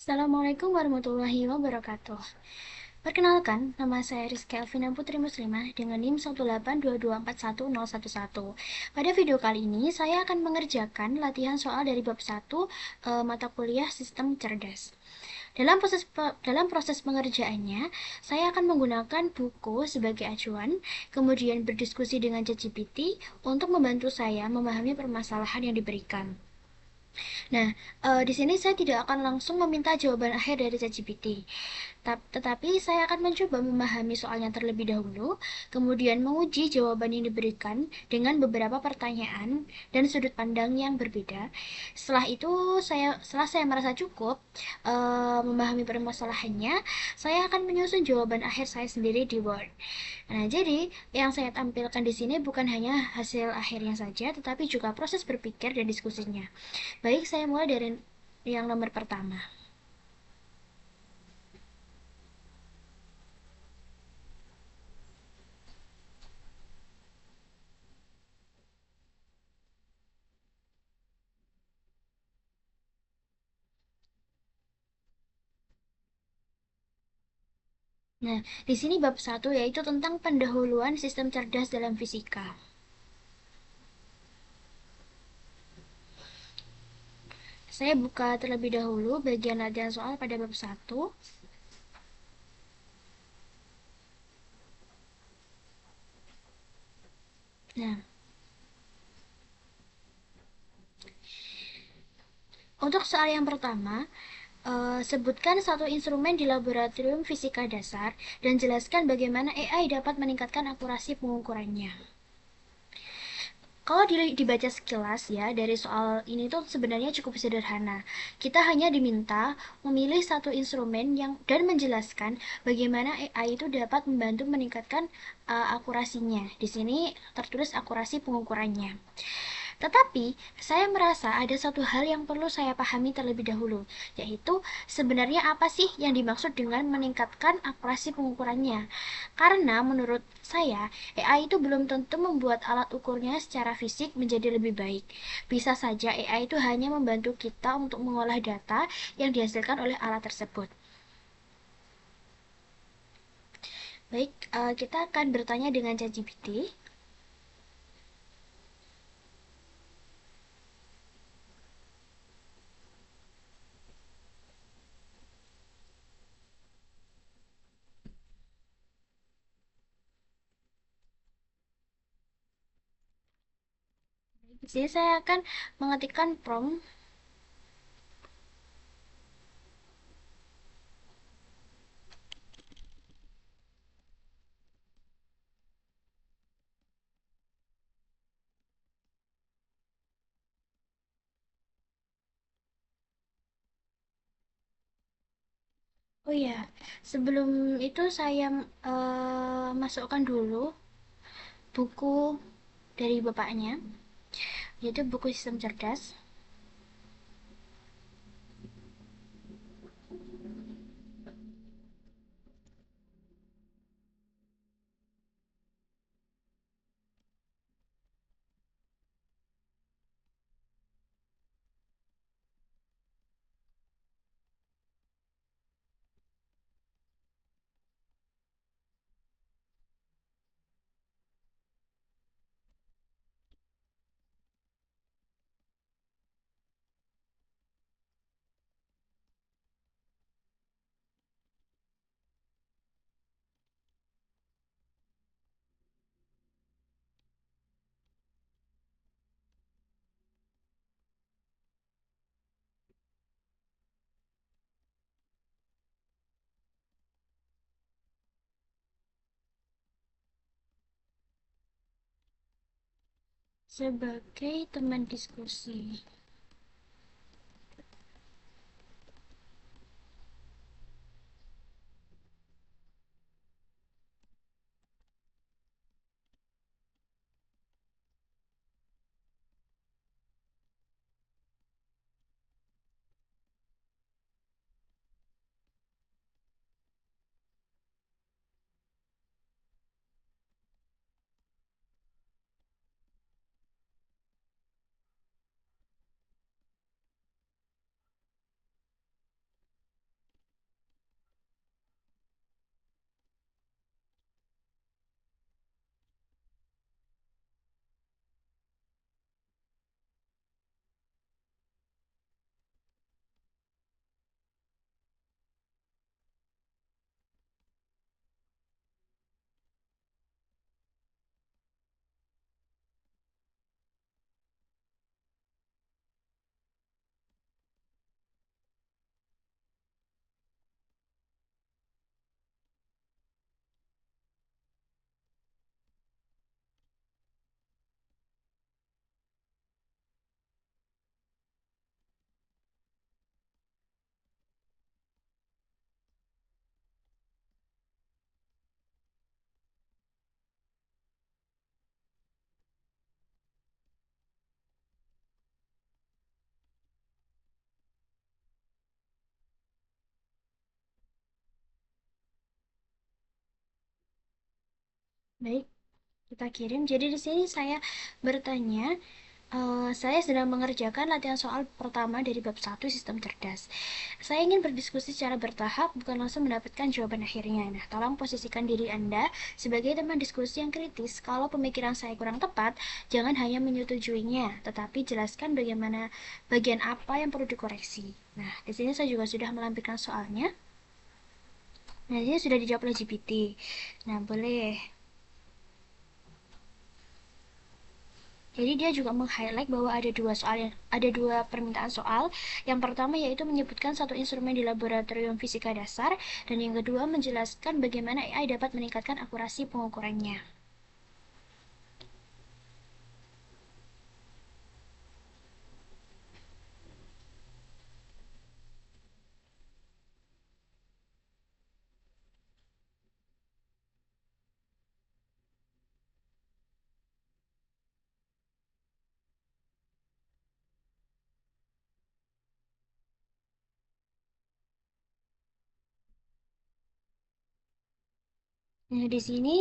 Assalamualaikum warahmatullahi wabarakatuh. Perkenalkan, nama saya Rizky Elvina Putri Muslimah dengan NIM 182241011. Pada video kali ini, saya akan mengerjakan latihan soal dari bab 1 mata kuliah Sistem Cerdas. Dalam proses pengerjaannya, saya akan menggunakan buku sebagai acuan, kemudian berdiskusi dengan ChatGPT untuk membantu saya memahami permasalahan yang diberikan. Nah, di sini saya tidak akan langsung meminta jawaban akhir dari ChatGPT, tetapi saya akan mencoba memahami soalnya terlebih dahulu, kemudian menguji jawaban yang diberikan dengan beberapa pertanyaan dan sudut pandang yang berbeda. Setelah saya merasa cukup memahami permasalahannya, saya akan menyusun jawaban akhir saya sendiri di Word. Nah, jadi yang saya tampilkan di sini bukan hanya hasil akhirnya saja, tetapi juga proses berpikir dan diskusinya. Baik, saya mulai dari yang nomor pertama. Nah, di sini bab satu yaitu tentang pendahuluan sistem cerdas dalam fisika. Saya buka terlebih dahulu bagian latihan soal pada bab satu. Nah, untuk soal yang pertama, sebutkan satu instrumen di laboratorium fisika dasar dan jelaskan bagaimana AI dapat meningkatkan akurasi pengukurannya. Kalau dibaca sekilas ya dari soal ini tuh sebenarnya cukup sederhana. Kita hanya diminta memilih satu instrumen yang dan menjelaskan bagaimana AI itu dapat membantu meningkatkan akurasinya. Di sini tertulis akurasi pengukurannya. Tetapi, saya merasa ada satu hal yang perlu saya pahami terlebih dahulu, yaitu sebenarnya apa sih yang dimaksud dengan meningkatkan akurasi pengukurannya. Karena menurut saya, AI itu belum tentu membuat alat ukurnya secara fisik menjadi lebih baik. Bisa saja AI itu hanya membantu kita untuk mengolah data yang dihasilkan oleh alat tersebut. Baik, kita akan bertanya dengan ChatGPT. Jadi saya akan mengetikkan prompt. Oh iya, sebelum itu saya masukkan dulu buku dari bapaknya, yaitu buku Sistem Cerdas. Sebagai teman diskusi. Baik, kita kirim. Jadi di sini saya bertanya, saya sedang mengerjakan latihan soal pertama dari bab 1 sistem cerdas. Saya ingin berdiskusi secara bertahap, bukan langsung mendapatkan jawaban akhirnya. Nah, tolong posisikan diri Anda sebagai teman diskusi yang kritis. Kalau pemikiran saya kurang tepat, jangan hanya menyetujuinya, tetapi jelaskan bagaimana bagian apa yang perlu dikoreksi. Nah, di sini saya juga sudah melampirkan soalnya. Nah, ini sudah dijawab oleh GPT. Nah, boleh. Jadi dia juga meng-highlight bahwa ada dua permintaan soal. Yang pertama yaitu menyebutkan satu instrumen di laboratorium fisika dasar, dan yang kedua menjelaskan bagaimana AI dapat meningkatkan akurasi pengukurannya. Nah, di sini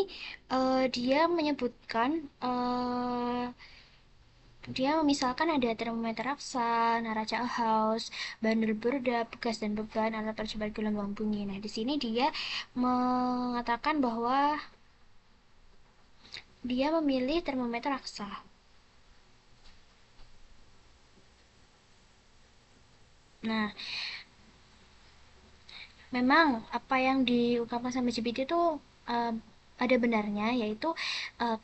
dia menyebutkan dia memisalkan ada termometer raksa, neraca Hauss, bandul burda, pegas dan beban, alat percepat gelombang bunyi. Nah, di sini dia mengatakan bahwa dia memilih termometer raksa. Nah, memang apa yang diungkapkan sama GPT itu uh, ada benarnya, yaitu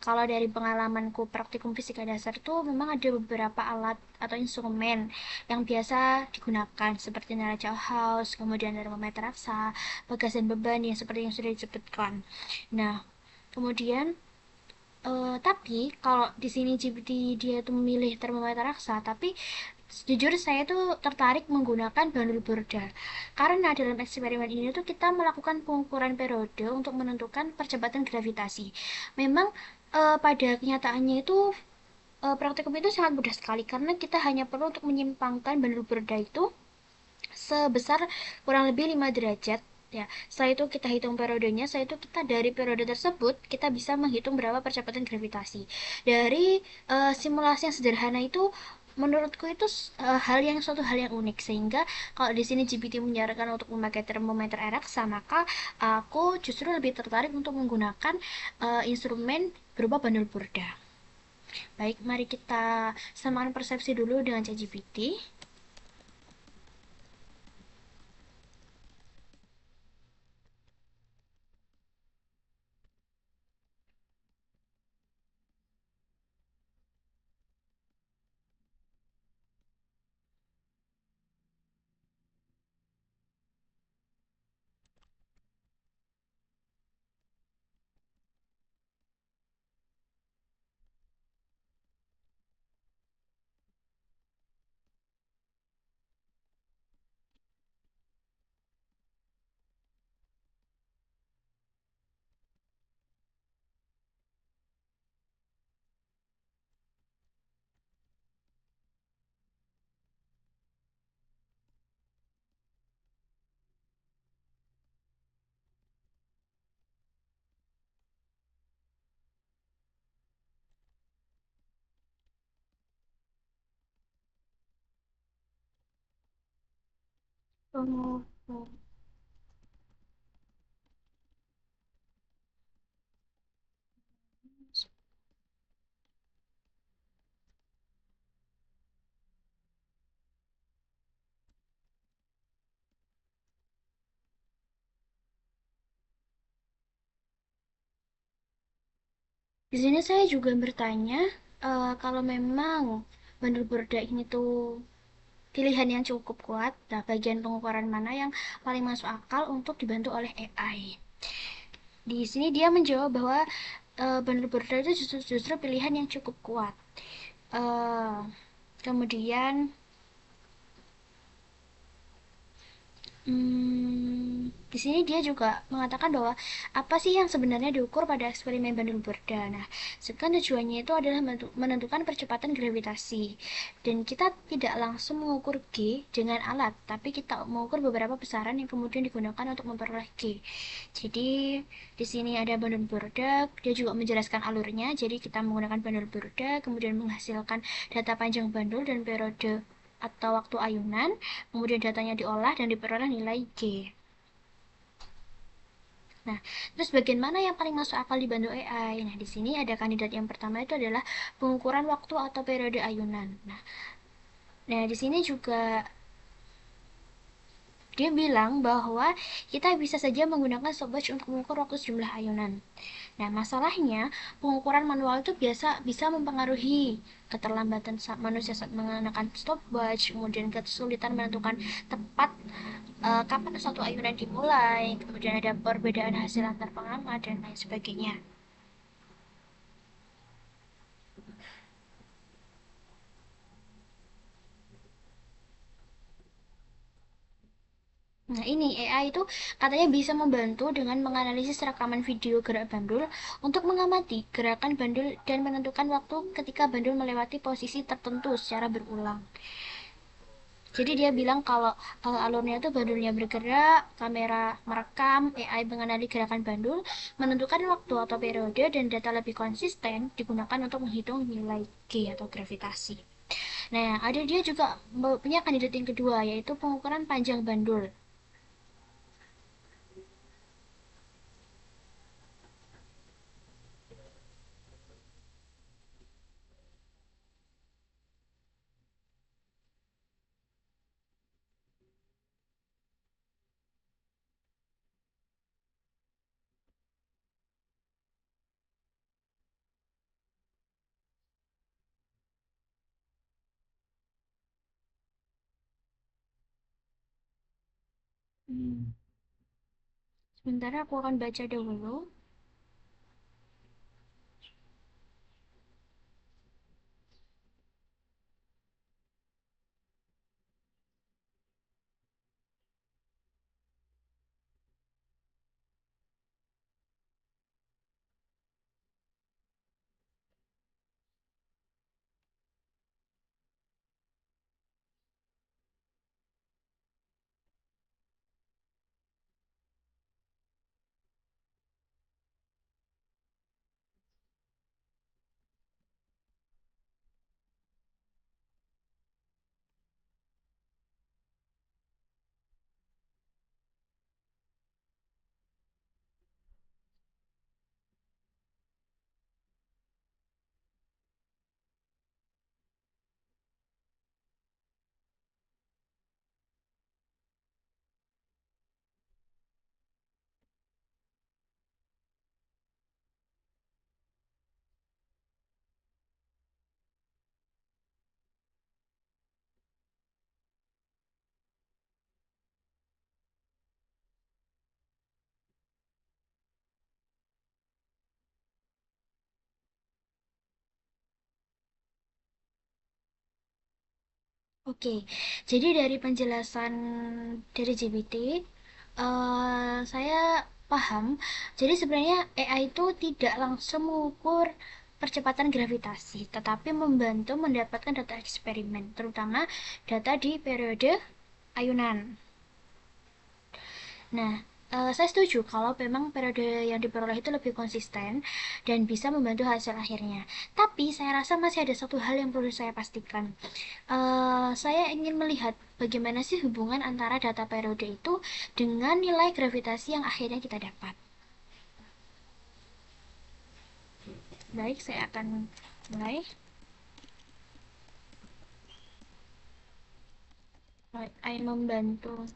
kalau dari pengalamanku praktikum fisika dasar tuh memang ada beberapa alat atau instrumen yang biasa digunakan seperti neraca Hauss, kemudian termometer raksa, pegas dan beban yang seperti yang sudah disebutkan. Nah, kemudian tapi kalau di sini GPT dia tuh memilih termometer raksa, tapi jujur saya tuh tertarik menggunakan bandul Borda. Karena dalam eksperimen ini tuh kita melakukan pengukuran periode untuk menentukan percepatan gravitasi. Memang pada kenyataannya itu praktikum itu sangat mudah sekali karena kita hanya perlu untuk menyimpangkan bandul Borda itu sebesar kurang lebih 5 derajat ya. Setelah itu kita hitung periodenya, setelah itu kita dari periode tersebut kita bisa menghitung berapa percepatan gravitasi. Dari simulasi yang sederhana itu menurutku itu suatu hal yang unik, sehingga kalau di sini GPT menyarankan untuk memakai termometer RX, maka aku justru lebih tertarik untuk menggunakan instrumen berupa bandul Borda. Baik, mari kita samakan persepsi dulu dengan ChatGPT. Oh, oh. Di sini saya juga bertanya, kalau memang bandul Borda ini tuh pilihan yang cukup kuat, nah bagian pengukuran mana yang paling masuk akal untuk dibantu oleh AI? Di sini dia menjawab bahwa bandul Borda itu justru pilihan yang cukup kuat. Uh, kemudian, hmm, Di sini dia juga mengatakan bahwa apa sih yang sebenarnya diukur pada eksperimen Bandul Burda. Nah, kan tujuannya itu adalah menentukan percepatan gravitasi. Dan kita tidak langsung mengukur G dengan alat, tapi kita mengukur beberapa besaran yang kemudian digunakan untuk memperoleh G. Jadi, di sini ada Bandul Burda, dia juga menjelaskan alurnya. Jadi, kita menggunakan Bandul Burda, kemudian menghasilkan data panjang bandul dan periode atau waktu ayunan, kemudian datanya diolah dan diperoleh nilai G. Nah, terus bagian mana yang paling masuk akal dibantu AI? Nah, di sini ada kandidat yang pertama itu adalah pengukuran waktu atau periode ayunan. Nah, di sini juga dia bilang bahwa kita bisa saja menggunakan stopwatch untuk mengukur waktu sejumlah ayunan. Nah, masalahnya pengukuran manual itu biasa bisa mempengaruhi keterlambatan manusia saat menggunakan stopwatch, kemudian kesulitan menentukan tepat kapan suatu ayunan dimulai, kemudian ada perbedaan hasil antar pengamat dan lain sebagainya. Nah, ini AI itu katanya bisa membantu dengan menganalisis rekaman video gerak bandul untuk mengamati gerakan bandul dan menentukan waktu ketika bandul melewati posisi tertentu secara berulang. Jadi dia bilang kalau alurnya itu bandulnya bergerak, kamera merekam, AI mengenali gerakan bandul, menentukan waktu atau periode dan data lebih konsisten digunakan untuk menghitung nilai G atau gravitasi. Nah, ada dia juga punya kandidat yang kedua yaitu pengukuran panjang bandul. Hmm. Sebentar aku akan baca dahulu. Oke, jadi dari penjelasan dari GPT, saya paham. Jadi sebenarnya AI itu tidak langsung mengukur percepatan gravitasi, tetapi membantu mendapatkan data eksperimen, terutama data di periode ayunan. Nah, saya setuju kalau memang periode yang diperoleh itu lebih konsisten dan bisa membantu hasil akhirnya. Tapi saya rasa masih ada satu hal yang perlu saya pastikan. Saya ingin melihat bagaimana sih hubungan antara data periode itu dengan nilai gravitasi yang akhirnya kita dapat. Baik, saya akan mulai. Saya membantu.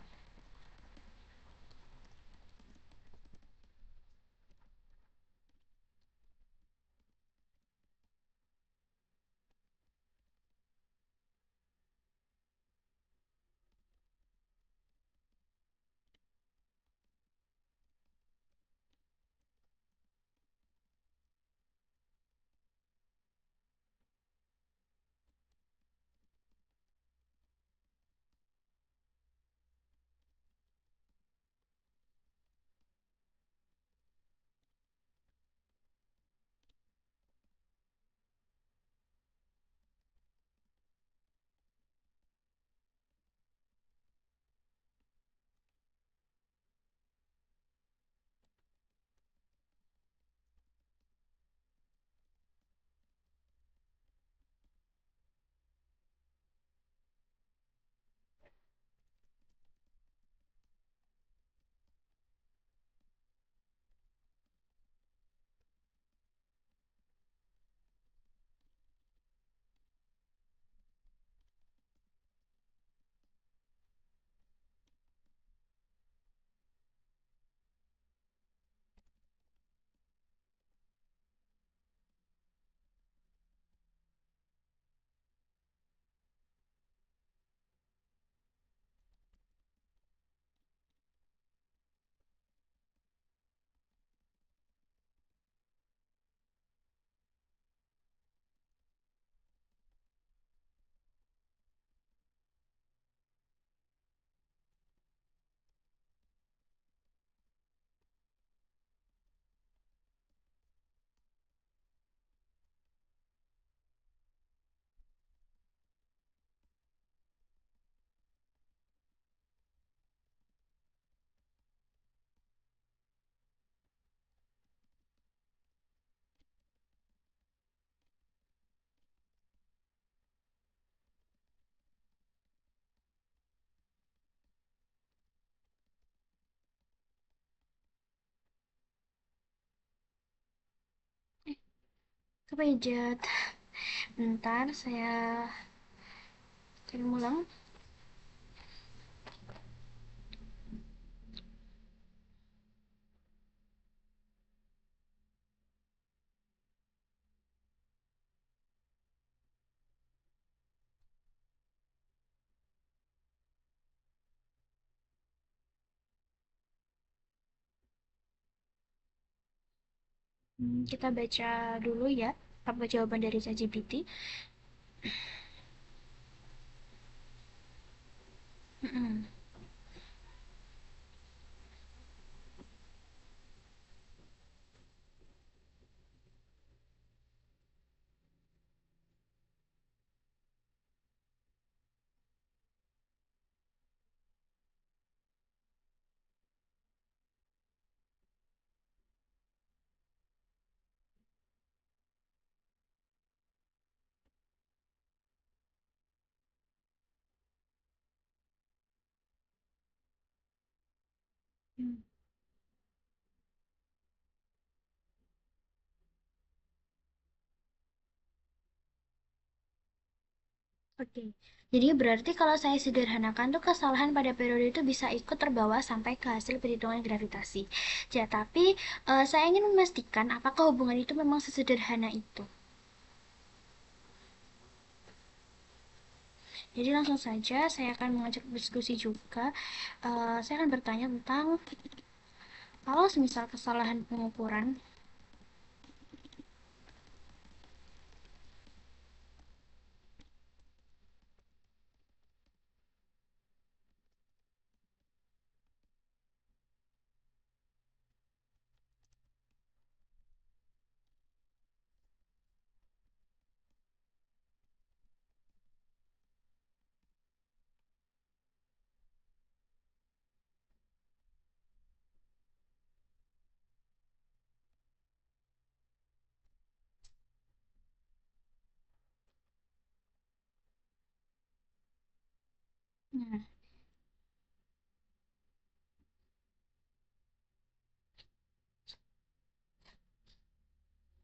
Kepejat. Bentar, saya cari ulang. Kita baca dulu ya apa jawaban dari ChatGPT. Mm-mm. Hmm. Oke, jadi berarti kalau saya sederhanakan tuh kesalahan pada periode itu bisa ikut terbawa sampai ke hasil perhitungan gravitasi. Ya, tapi saya ingin memastikan apakah hubungan itu memang sesederhana itu. Jadi langsung saja saya akan mengajak diskusi juga. Saya akan bertanya tentang kalau semisal kesalahan pengukuran.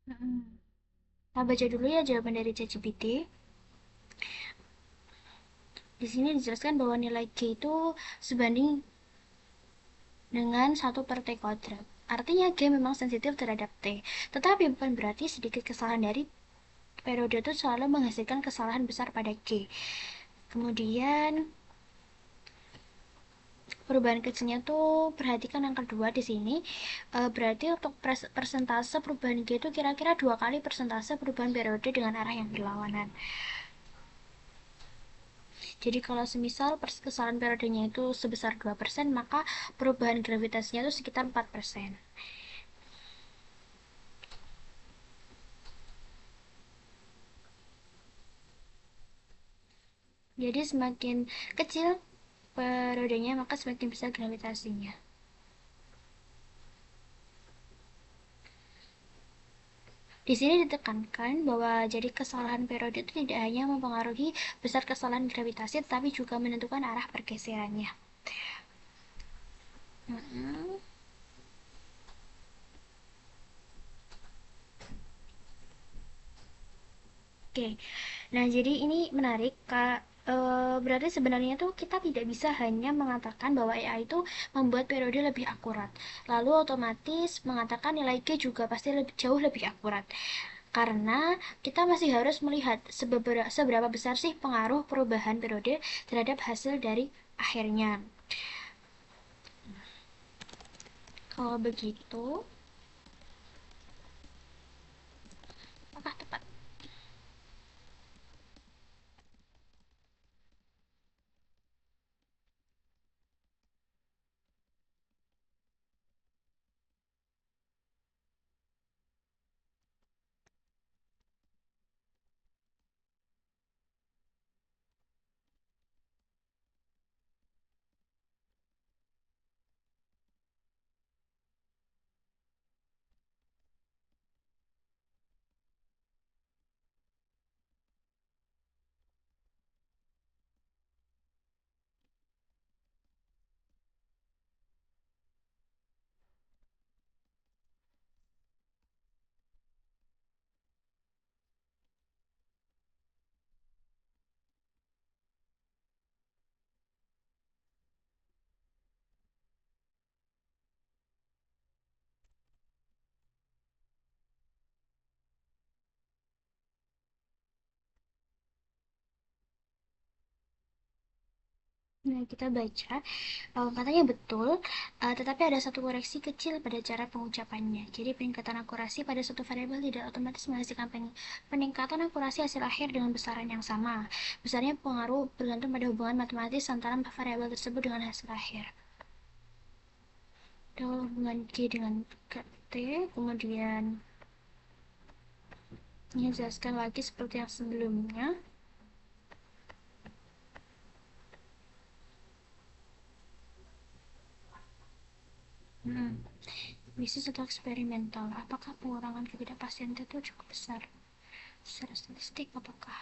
Nah, kita baca dulu ya jawaban dari ChatGPT. Di sini dijelaskan bahwa nilai G itu sebanding dengan 1/T². Artinya G memang sensitif terhadap T. Tetapi bukan berarti sedikit kesalahan dari periode itu selalu menghasilkan kesalahan besar pada G. Kemudian perubahan kecilnya tuh perhatikan yang kedua di sini. Berarti untuk persentase perubahan G itu kira-kira 2 kali persentase perubahan periode dengan arah yang berlawanan. Jadi kalau semisal kesalahan periodenya itu sebesar 2%, maka perubahan gravitasinya itu sekitar 4%. Jadi semakin kecil periodenya, maka semakin besar gravitasinya. Di sini ditekankan bahwa jadi kesalahan periode itu tidak hanya mempengaruhi besar kesalahan gravitasi, tetapi juga menentukan arah pergeserannya. Hmm. Oke, nah jadi ini menarik Kak. Berarti sebenarnya tuh kita tidak bisa hanya mengatakan bahwa AI itu membuat periode lebih akurat. Lalu otomatis mengatakan nilai G juga pasti jauh lebih akurat. Karena kita masih harus melihat seberapa besar sih pengaruh perubahan periode terhadap hasil dari akhirnya. Kalau begitu, apakah tepat? Nah, kita baca, katanya betul, tetapi ada satu koreksi kecil pada cara pengucapannya. Jadi, peningkatan akurasi pada suatu variabel tidak otomatis menghasilkan peningkatan akurasi hasil akhir dengan besaran yang sama. Besarnya pengaruh bergantung pada hubungan matematis antara variabel tersebut dengan hasil akhir. Kalau hubungan G dengan T, kemudian ini jelaskan lagi seperti yang sebelumnya. Bisnis atau eksperimental, apakah pengurangan ketidakpastian itu cukup besar? Secara statistik, apakah?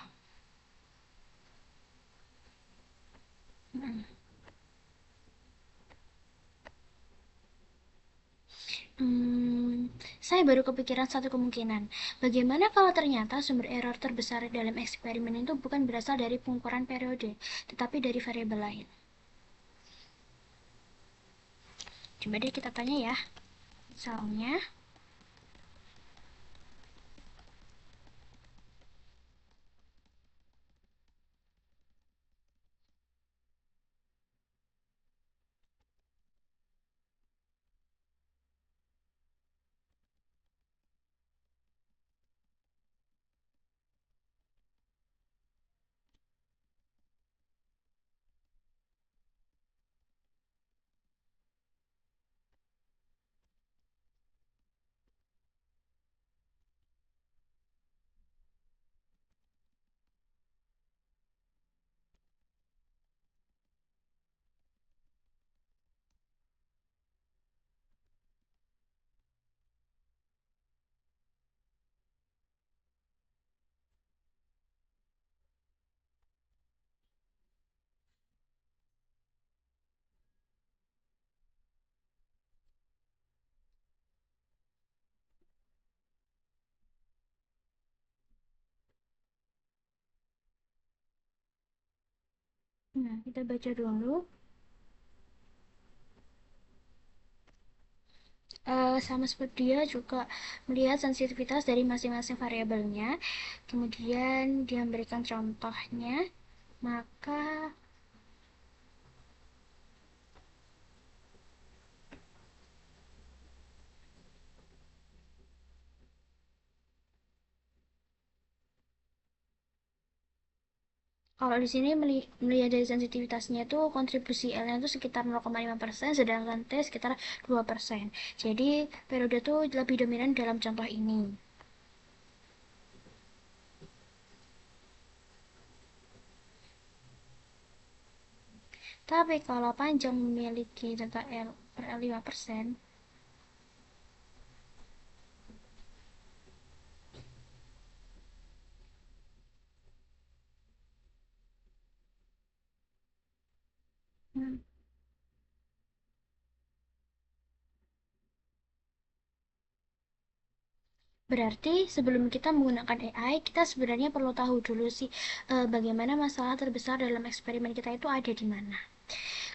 Hmm. Hmm, saya baru kepikiran satu kemungkinan. Bagaimana kalau ternyata sumber error terbesar dalam eksperimen itu bukan berasal dari pengukuran periode, tetapi dari variabel lain? Coba deh kita tanya ya. Misalnya, nah kita baca dulu. Sama seperti dia juga melihat sensitivitas dari masing-masing variabelnya. Kemudian dia memberikan contohnya. Maka kalau di sini melihat dari sensitivitasnya itu kontribusi L-nya itu sekitar 0,5%, sedangkan T sekitar 2%. Jadi periode itu lebih dominan dalam contoh ini. Tapi kalau panjang memiliki tentang L per L 5%, hmm, berarti sebelum kita menggunakan AI, kita sebenarnya perlu tahu dulu sih bagaimana masalah terbesar dalam eksperimen kita itu ada di mana.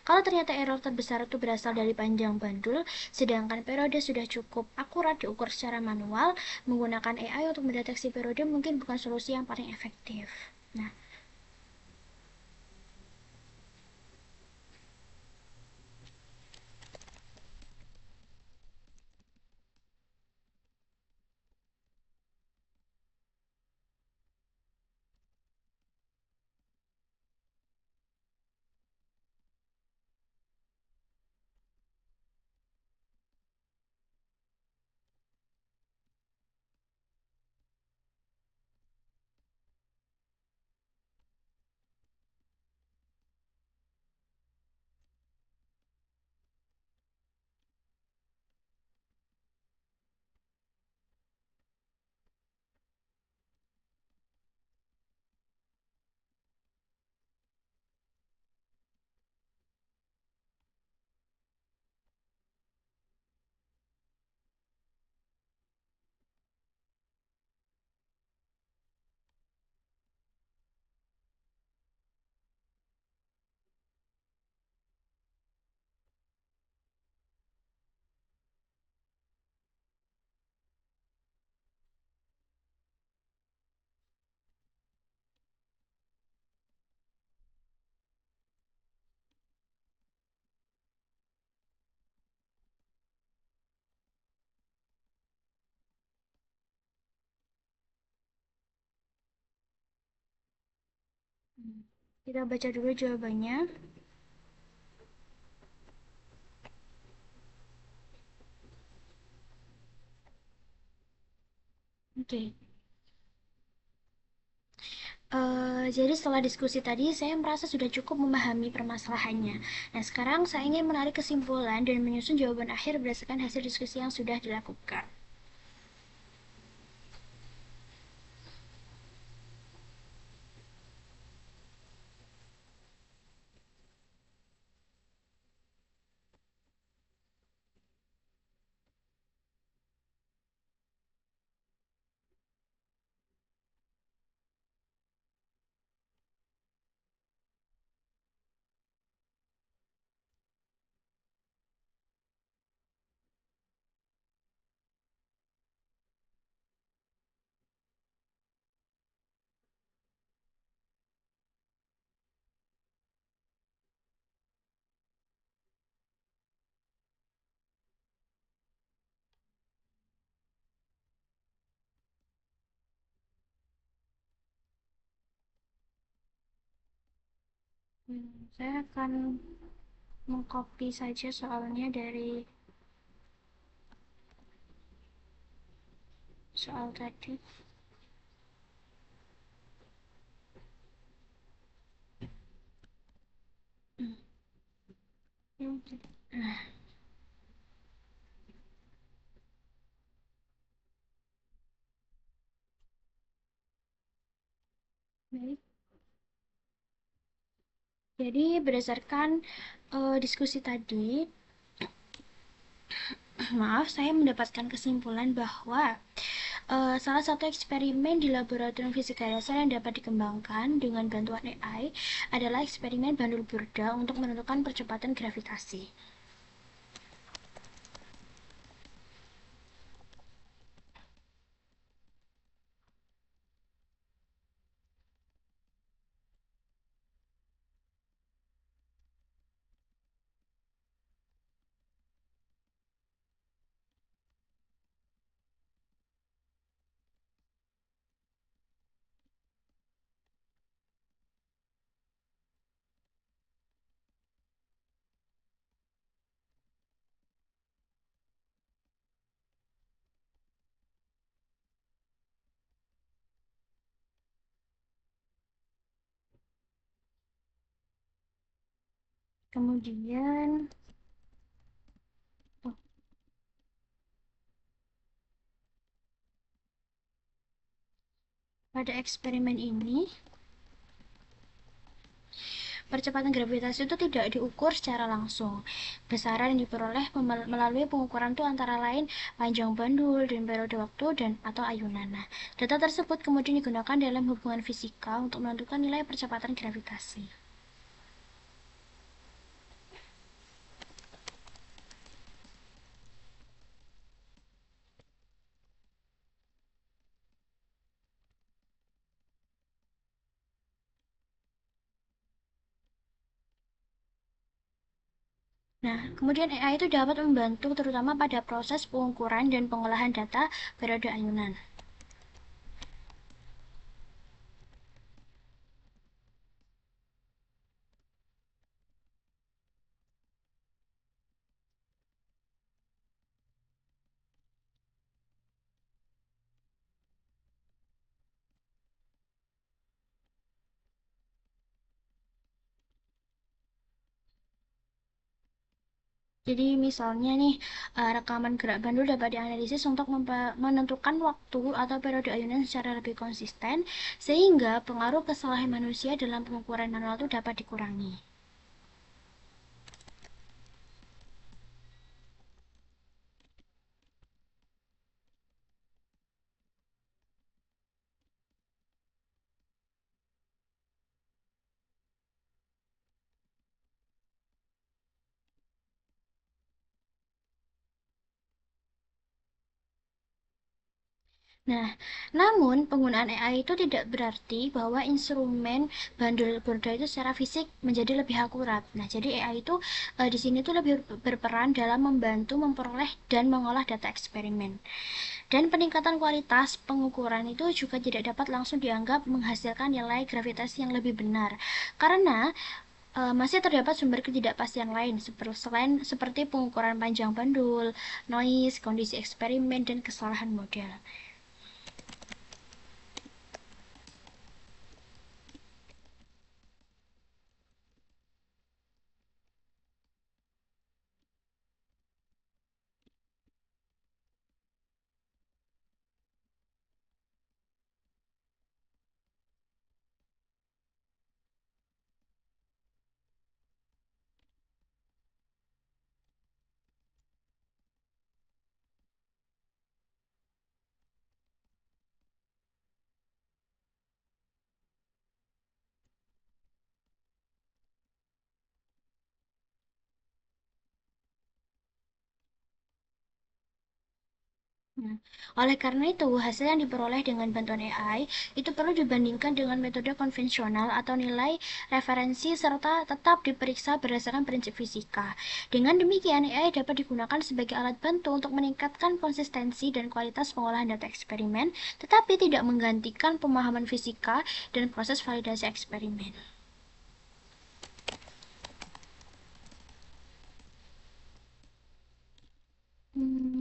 Kalau ternyata error terbesar itu berasal dari panjang bandul, sedangkan periode sudah cukup akurat diukur secara manual, menggunakan AI untuk mendeteksi periode mungkin bukan solusi yang paling efektif. Nah, Kita baca dulu jawabannya. Oke. Jadi setelah diskusi tadi, saya merasa sudah cukup memahami permasalahannya. Nah, sekarang saya ingin menarik kesimpulan dan menyusun jawaban akhir berdasarkan hasil diskusi yang sudah dilakukan. Saya akan mengcopy saja soalnya dari soal tadi. Baik. Jadi berdasarkan diskusi tadi, maaf, saya mendapatkan kesimpulan bahwa salah satu eksperimen di laboratorium fisika dasar yang dapat dikembangkan dengan bantuan AI adalah eksperimen bandul burda untuk menentukan percepatan gravitasi. Kemudian, oh, pada eksperimen ini, percepatan gravitasi itu tidak diukur secara langsung. Besaran yang diperoleh melalui pengukuran itu antara lain panjang bandul dan periode waktu dan atau ayunan. Nah, data tersebut kemudian digunakan dalam hubungan fisika untuk menentukan nilai percepatan gravitasi. Nah, kemudian AI itu dapat membantu terutama pada proses pengukuran dan pengolahan data periode ayunan. Jadi misalnya nih, rekaman gerak bandul dapat dianalisis untuk menentukan waktu atau periode ayunan secara lebih konsisten, sehingga pengaruh kesalahan manusia dalam pengukuran manual itu dapat dikurangi. Nah, namun penggunaan AI itu tidak berarti bahwa instrumen bandul border itu secara fisik menjadi lebih akurat. Nah, jadi AI itu di sini tuh lebih berperan dalam membantu memperoleh dan mengolah data eksperimen. Dan peningkatan kualitas pengukuran itu juga tidak dapat langsung dianggap menghasilkan nilai gravitasi yang lebih benar. Karena masih terdapat sumber ketidakpastian lain seperti pengukuran panjang bandul, noise, kondisi eksperimen, dan kesalahan model. Nah, oleh karena itu, hasil yang diperoleh dengan bantuan AI itu perlu dibandingkan dengan metode konvensional atau nilai referensi serta tetap diperiksa berdasarkan prinsip fisika. Dengan demikian, AI dapat digunakan sebagai alat bantu untuk meningkatkan konsistensi dan kualitas pengolahan data eksperimen, tetapi tidak menggantikan pemahaman fisika dan proses validasi eksperimen.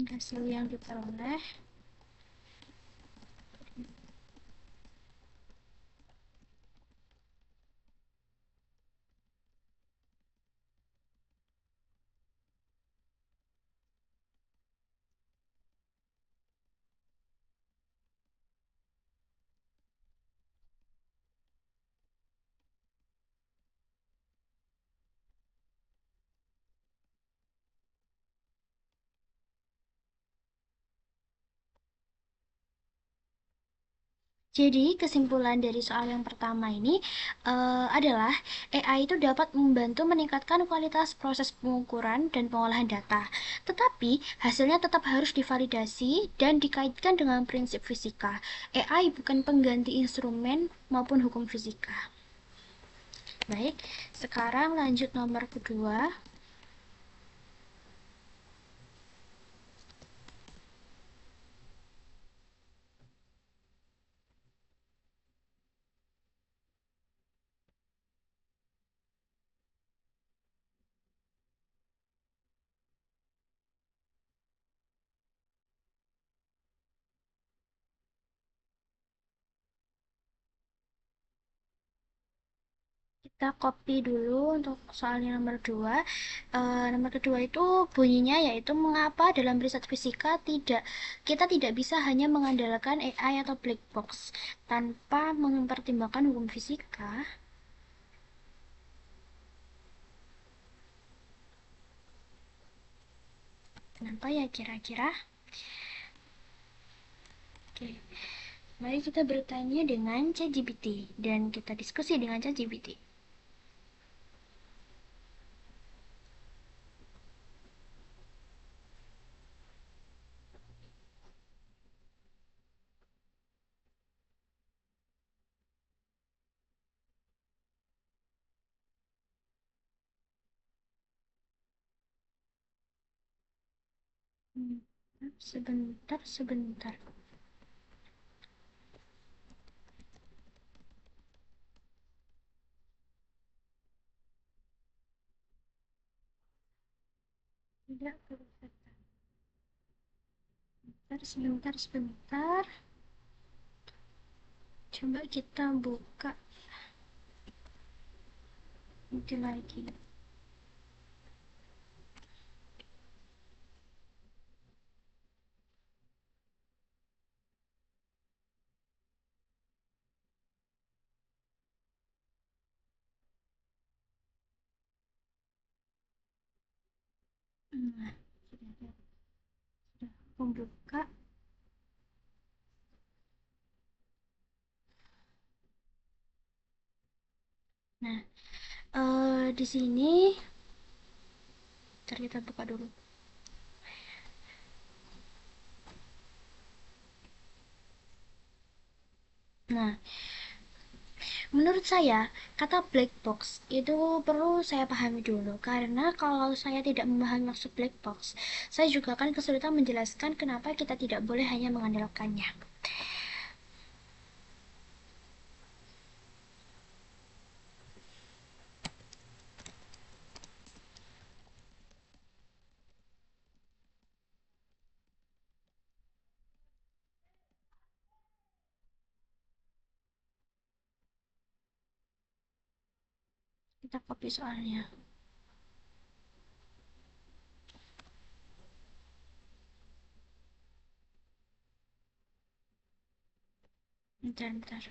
Hasil yang diperoleh. Jadi, kesimpulan dari soal yang pertama ini adalah AI itu dapat membantu meningkatkan kualitas proses pengukuran dan pengolahan data. Tetapi, hasilnya tetap harus divalidasi dan dikaitkan dengan prinsip fisika. AI bukan pengganti instrumen maupun hukum fisika. Baik, sekarang lanjut nomor kedua. Kita copy dulu untuk soalnya nomor 2. Nomor kedua itu bunyinya yaitu mengapa dalam riset fisika kita tidak bisa hanya mengandalkan AI atau black box tanpa mempertimbangkan hukum fisika. Kenapa ya kira-kira? Oke, mari kita bertanya dengan ChatGPT dan kita diskusi dengan ChatGPT. Sebentar. Tidak, sebentar. Coba kita buka itu lagi. Nah, sudah membuka. Nah, di sini ntar kita buka dulu. Nah, menurut saya, kata black box itu perlu saya pahami dulu, karena kalau saya tidak memahami maksud black box, saya juga akan kesulitan menjelaskan kenapa kita tidak boleh hanya mengandalkannya. Kita copy soalnya. Bentar, bentar.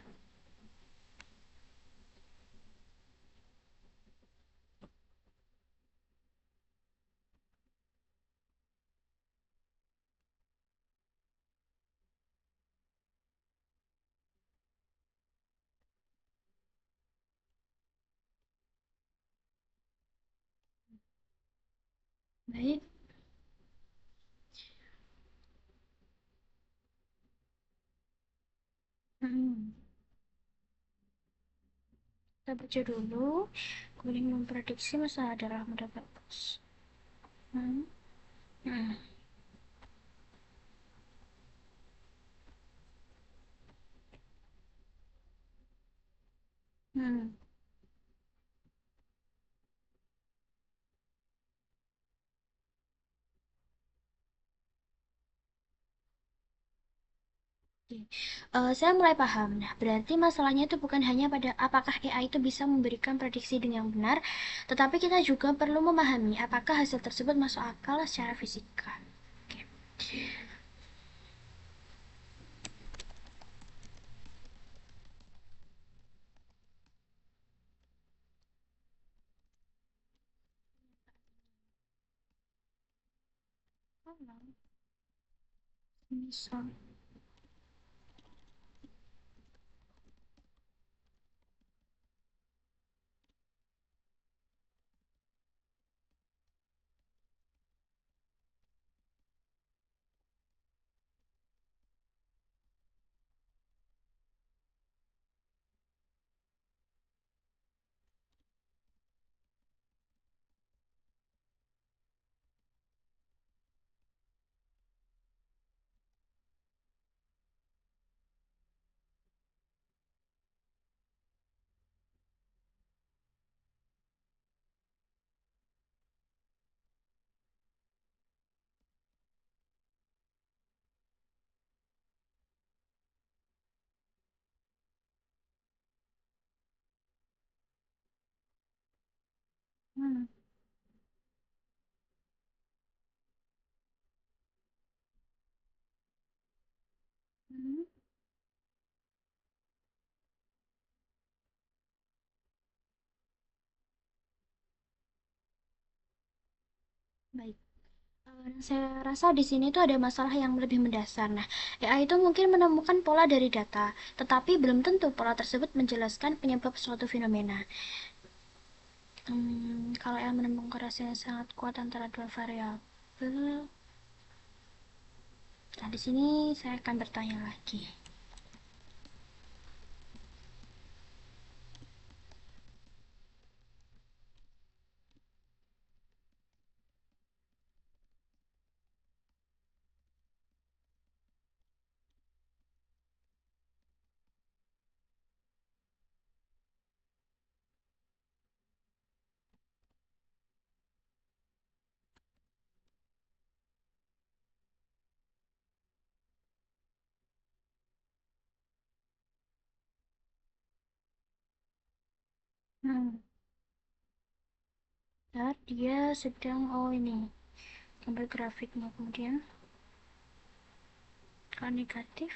Baik. Hmm. Kita baca dulu. Kuning memprediksi masa adalah mendapat box. Hmm. Hmm. Hmm. Oke. Saya mulai paham. Nah, berarti masalahnya itu bukan hanya pada apakah AI itu bisa memberikan prediksi dengan benar, tetapi kita juga perlu memahami apakah hasil tersebut masuk akal secara fisika. Oke. Misal. Hmm. Hmm. Baik. Saya rasa di sini tuh ada masalah yang lebih mendasar. Nah, AI itu mungkin menemukan pola dari data, tetapi belum tentu pola tersebut menjelaskan penyebab suatu fenomena. Kalau yang menemukan korelasi yang sangat kuat antara dua variabel, nah di sini saya akan bertanya lagi. Hmm, Bentar, dia sedang, oh ini, gambar grafiknya kemudian, kalau negatif,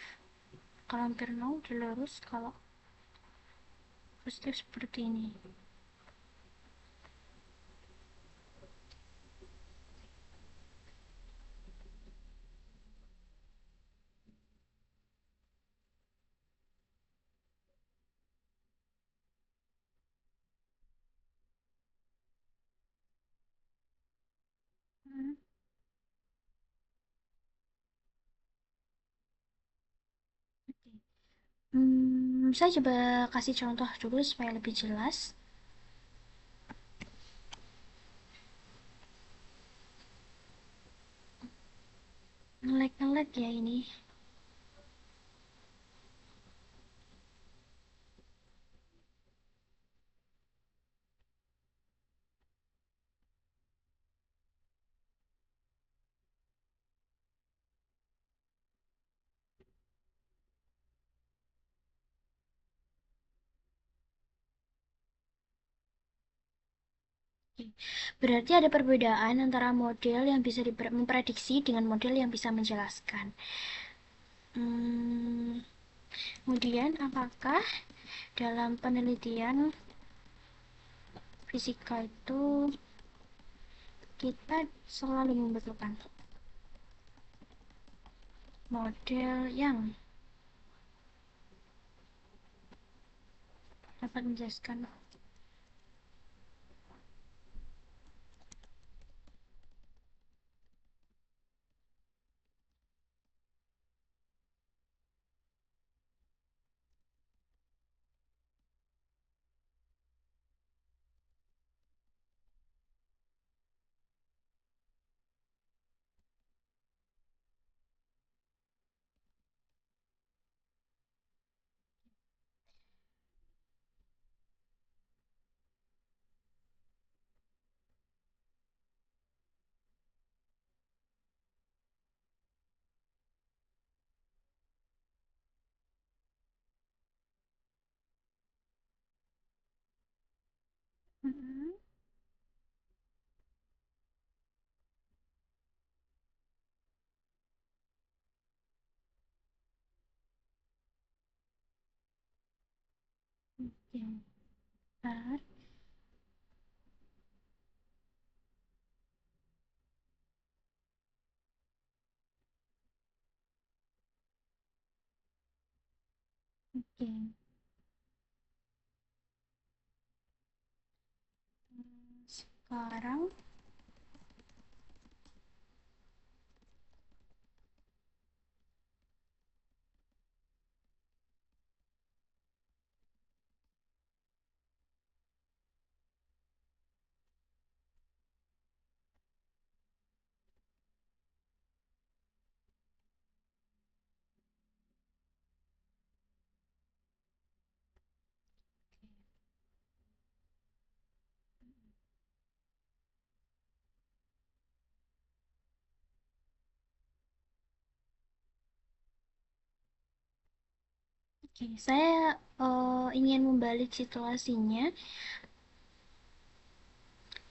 kalau hampir nol, dia lurus, kalau positif seperti ini. Hmm, Oke. Saya coba kasih contoh dulu supaya lebih jelas. Ngelek-ngelek ya ini. Berarti ada perbedaan antara model yang bisa memprediksi dengan model yang bisa menjelaskan. Hmm, Kemudian apakah dalam penelitian fisika itu kita selalu membutuhkan model yang dapat menjelaskan? Mm-mm. Oke, bentar. Oke. Sekarang oke, saya ingin membalik situasinya.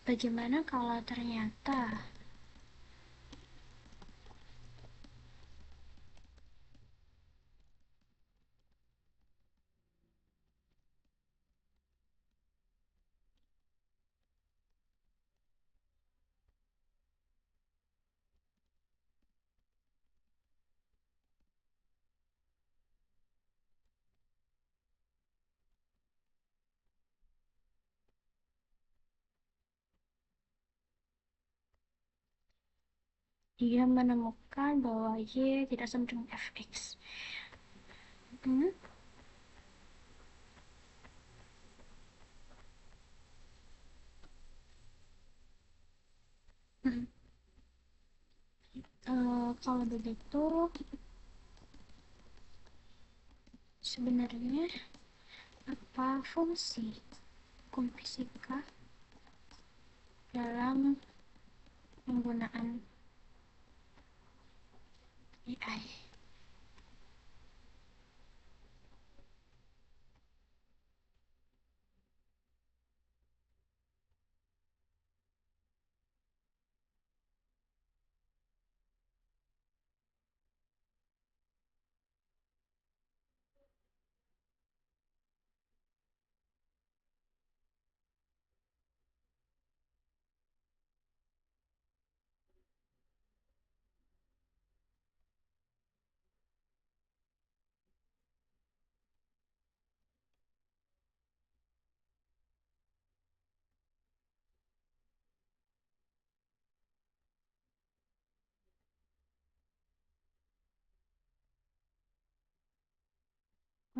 Bagaimana kalau ternyata dia menemukan bahwa Y tidak sama dengan Fx? Hmm? Hmm. Kalau begitu, sebenarnya apa fungsi hukum fisika dalam penggunaan AI?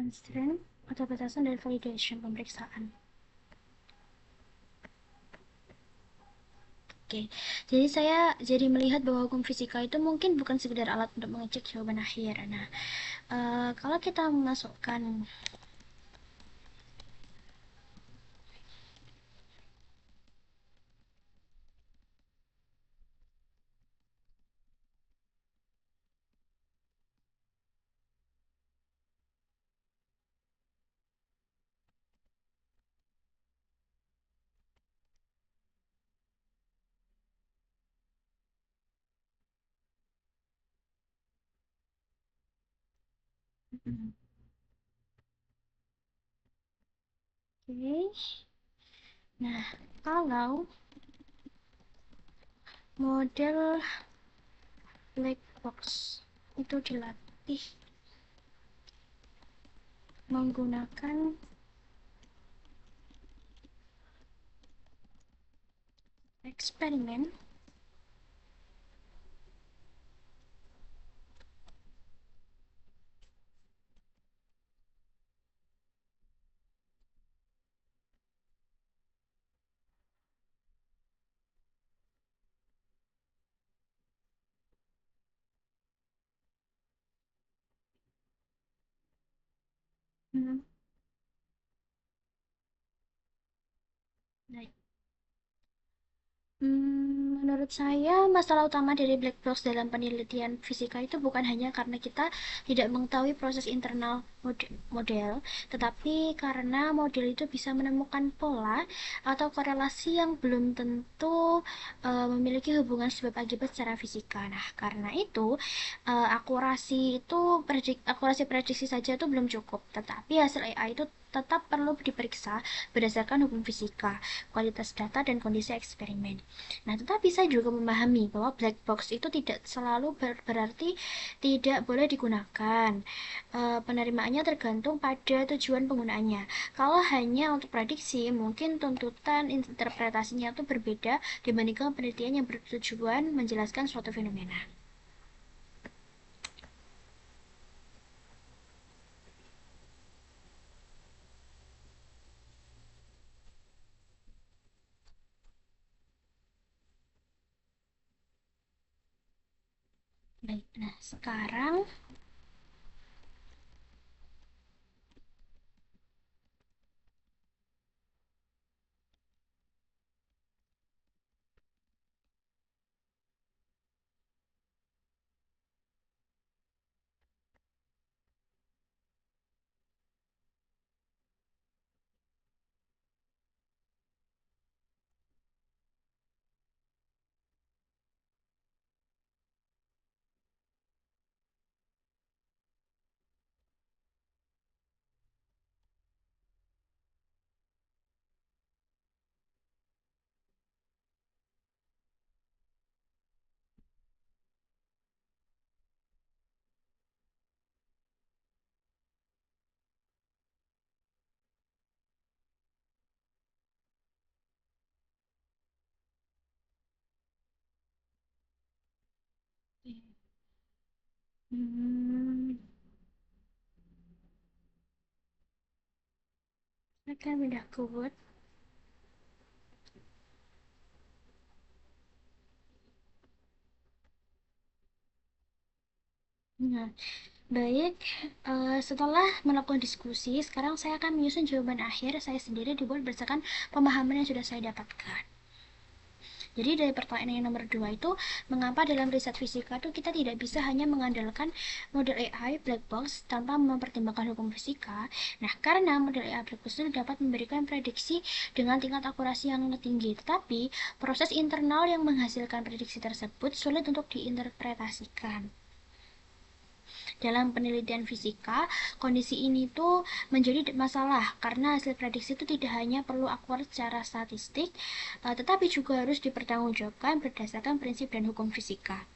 constraint atau batasan dari validation pemeriksaan. Oke, jadi saya jadi melihat bahwa hukum fisika itu mungkin bukan sekedar alat untuk mengecek jawaban akhir. Nah, kalau kita memasukkan oke, nah kalau model black box itu dilatih menggunakan eksperimen, hmm, baik. Menurut saya, masalah utama dari black box dalam penelitian fisika itu bukan hanya karena kita tidak mengetahui proses internal model, tetapi karena model itu bisa menemukan pola atau korelasi yang belum tentu memiliki hubungan sebab akibat secara fisika. Nah, karena itu akurasi prediksi saja itu belum cukup, tetapi hasil AI itu tetap perlu diperiksa berdasarkan hukum fisika, kualitas data, dan kondisi eksperimen. Nah, tetapi saya juga memahami bahwa black box itu tidak selalu berarti tidak boleh digunakan. Penerimaannya tergantung pada tujuan penggunaannya. Kalau hanya untuk prediksi, mungkin tuntutan interpretasinya itu berbeda dibandingkan penelitian yang bertujuan menjelaskan suatu fenomena. Baik, nah sekarang hmm, akan pindah ke Word. Nah, baik, setelah melakukan diskusi, sekarang saya akan menyusun jawaban akhir saya sendiri dibuat berdasarkan pemahaman yang sudah saya dapatkan. Jadi dari pertanyaan yang nomor 2 itu, mengapa dalam riset fisika itu kita tidak bisa hanya mengandalkan model AI black box tanpa mempertimbangkan hukum fisika? Nah, karena model AI black box itu dapat memberikan prediksi dengan tingkat akurasi yang tinggi, tetapi proses internal yang menghasilkan prediksi tersebut sulit untuk diinterpretasikan. Dalam penelitian fisika, kondisi ini tuh menjadi masalah karena hasil prediksi itu tidak hanya perlu akurat secara statistik, tetapi juga harus dipertanggungjawabkan berdasarkan prinsip dan hukum fisika.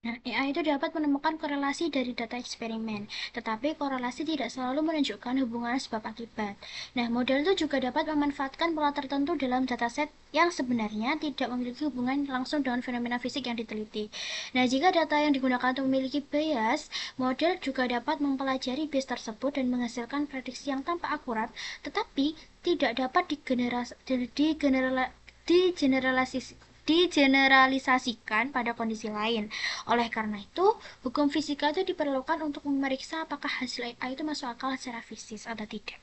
Nah, AI itu dapat menemukan korelasi dari data eksperimen, tetapi korelasi tidak selalu menunjukkan hubungan sebab akibat. Nah, model itu juga dapat memanfaatkan pola tertentu dalam dataset yang sebenarnya tidak memiliki hubungan langsung dengan fenomena fisik yang diteliti. Nah, jika data yang digunakan itu memiliki bias, model juga dapat mempelajari bias tersebut dan menghasilkan prediksi yang tampak akurat, tetapi tidak dapat digeneralisasikan pada kondisi lain. Oleh karena itu, hukum fisika itu diperlukan untuk memeriksa apakah hasil AI itu masuk akal secara fisik atau tidak.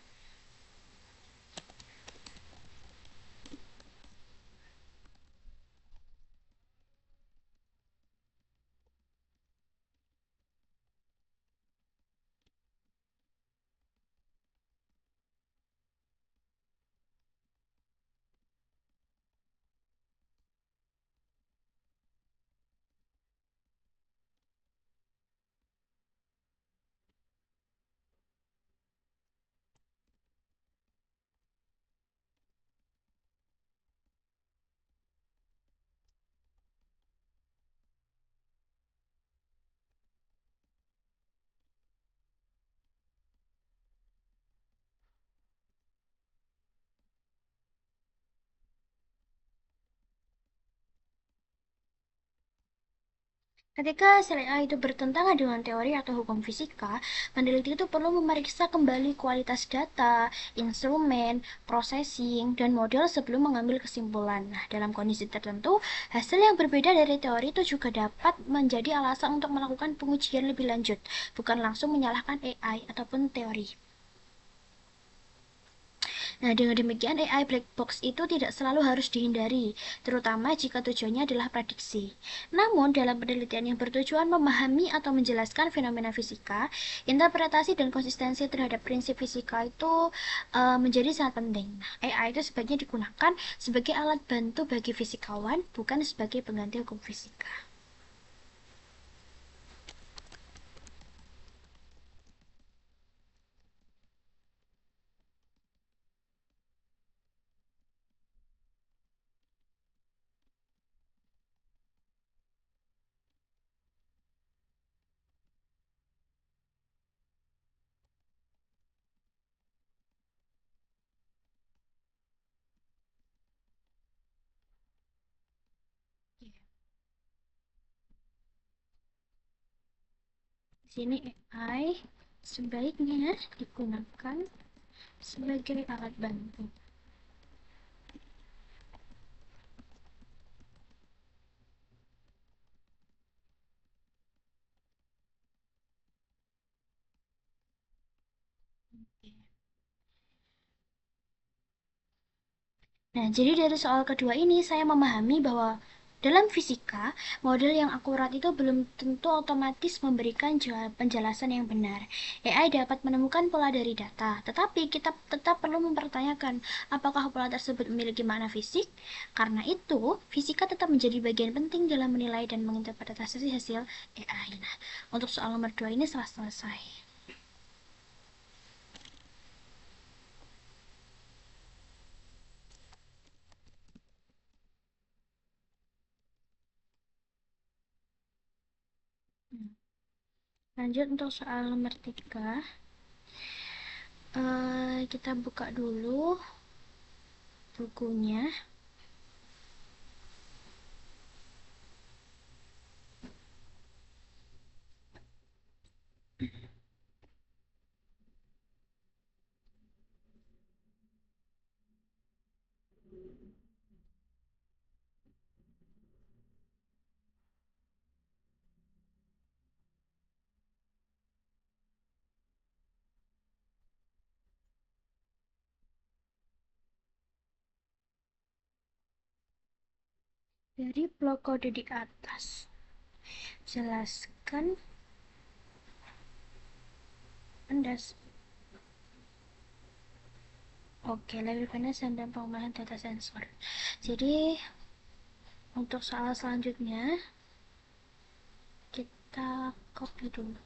Ketika hasil AI itu bertentangan dengan teori atau hukum fisika, peneliti itu perlu memeriksa kembali kualitas data, instrumen, processing, dan model sebelum mengambil kesimpulan. Nah, dalam kondisi tertentu, hasil yang berbeda dari teori itu juga dapat menjadi alasan untuk melakukan pengujian lebih lanjut, bukan langsung menyalahkan AI ataupun teori. Nah, dengan demikian AI black box itu tidak selalu harus dihindari, terutama jika tujuannya adalah prediksi. Namun, dalam penelitian yang bertujuan memahami atau menjelaskan fenomena fisika, interpretasi dan konsistensi terhadap prinsip fisika itu menjadi sangat penting. Nah, AI itu sebaiknya digunakan sebagai alat bantu bagi fisikawan, bukan sebagai pengganti hukum fisika. Di sini AI sebaiknya digunakan sebagai alat bantu. Nah, jadi dari soal kedua ini saya memahami bahwa dalam fisika, model yang akurat itu belum tentu otomatis memberikan penjelasan yang benar. AI dapat menemukan pola dari data, tetapi kita tetap perlu mempertanyakan apakah pola tersebut memiliki makna fisik. Karena itu, fisika tetap menjadi bagian penting dalam menilai dan menginterpretasi hasil AI. Nah, untuk soal nomor 2 ini telah selesai. Lanjut untuk soal nomor 3. Kita buka dulu bukunya. Dari blok kode di atas, jelaskan pendas. Oke, level finance dan pengolahan data sensor. Jadi untuk soal selanjutnya kita copy dulu.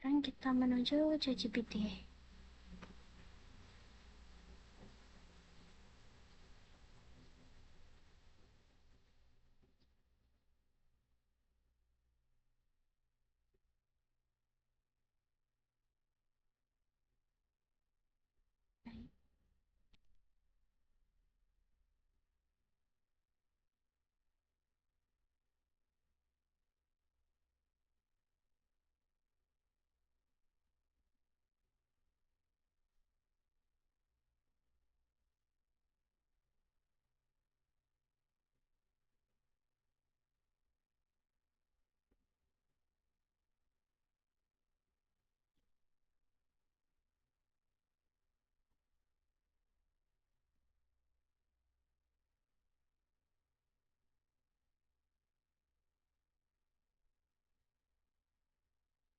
Sekarang kita menuju ChatGPT.